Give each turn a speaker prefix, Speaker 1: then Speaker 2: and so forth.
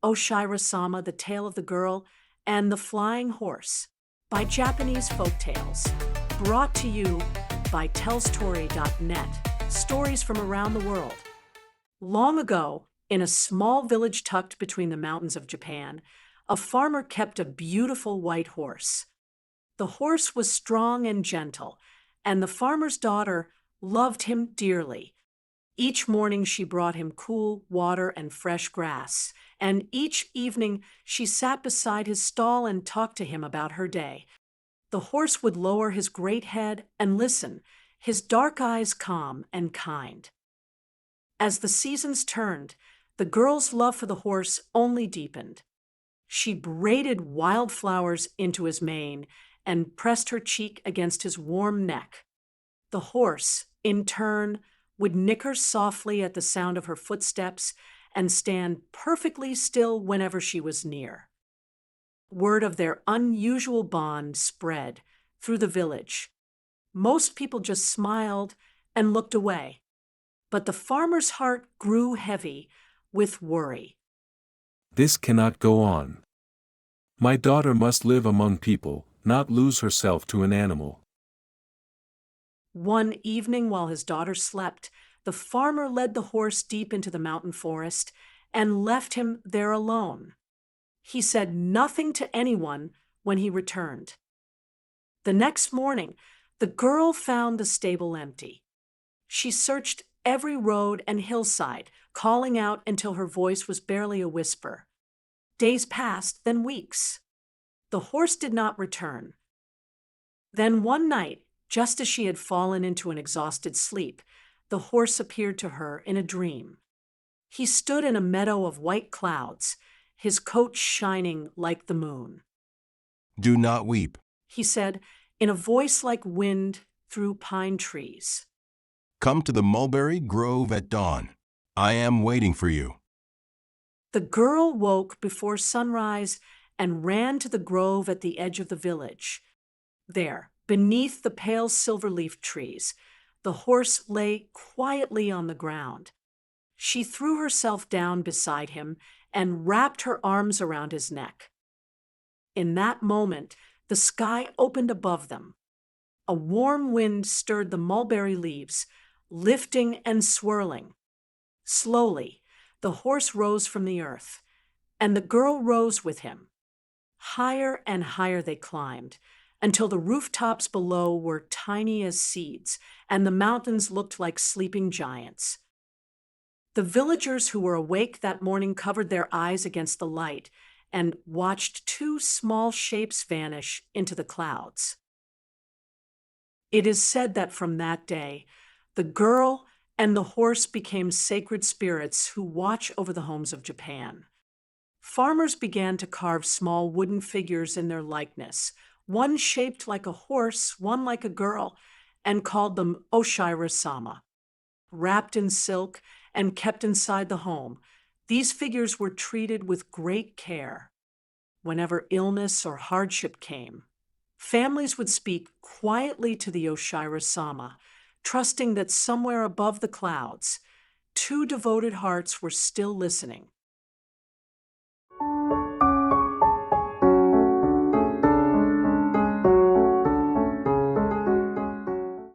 Speaker 1: Oshira-sama, The Tale of the Girl, and The Flying Horse by Japanese Folktales. Brought to you by TellStory.net, stories from around the world. Long ago, in a small village tucked between the mountains of Japan, a farmer kept a beautiful white horse. The horse was strong and gentle, and the farmer's daughter loved him dearly. Each morning she brought him cool water and fresh grass, and each evening she sat beside his stall and talked to him about her day. The horse would lower his great head and listen, his dark eyes calm and kind. As the seasons turned, the girl's love for the horse only deepened. She braided wildflowers into his mane and pressed her cheek against his warm neck. The horse, in turn, would nicker softly at the sound of her footsteps and stand perfectly still whenever she was near. Word of their unusual bond spread through the village. Most people just smiled and looked away, but the farmer's heart grew heavy with worry.
Speaker 2: This cannot go on. My daughter must live among people, not lose herself to an animal.
Speaker 1: One evening while his daughter slept, the farmer led the horse deep into the mountain forest and left him there alone. He said nothing to anyone when he returned. The next morning, the girl found the stable empty. She searched every road and hillside, calling out until her voice was barely a whisper. Days passed, then weeks. The horse did not return. Then one night, just as she had fallen into an exhausted sleep, the horse appeared to her in a dream. He stood in a meadow of white clouds, his coat shining like the moon.
Speaker 3: Do not weep.
Speaker 1: He said, in a voice like wind through pine trees.
Speaker 3: Come to the mulberry grove at dawn. I am waiting for you.
Speaker 1: The girl woke before sunrise and ran to the grove at the edge of the village. There, beneath the pale silver leaf trees, the horse lay quietly on the ground. She threw herself down beside him and wrapped her arms around his neck. In that moment, the sky opened above them. A warm wind stirred the mulberry leaves, lifting and swirling. Slowly, the horse rose from the earth, and the girl rose with him. Higher and higher they climbed, until the rooftops below were tiny as seeds, and the mountains looked like sleeping giants. The villagers who were awake that morning covered their eyes against the light and watched two small shapes vanish into the clouds. It is said that from that day, the girl and the horse became sacred spirits who watch over the homes of Japan. Farmers began to carve small wooden figures in their likeness, one shaped like a horse, one like a girl, and called them Oshira-sama. Wrapped in silk and kept inside the home, these figures were treated with great care. Whenever illness or hardship came, families would speak quietly to the Oshira-sama, trusting that somewhere above the clouds, two devoted hearts were still listening.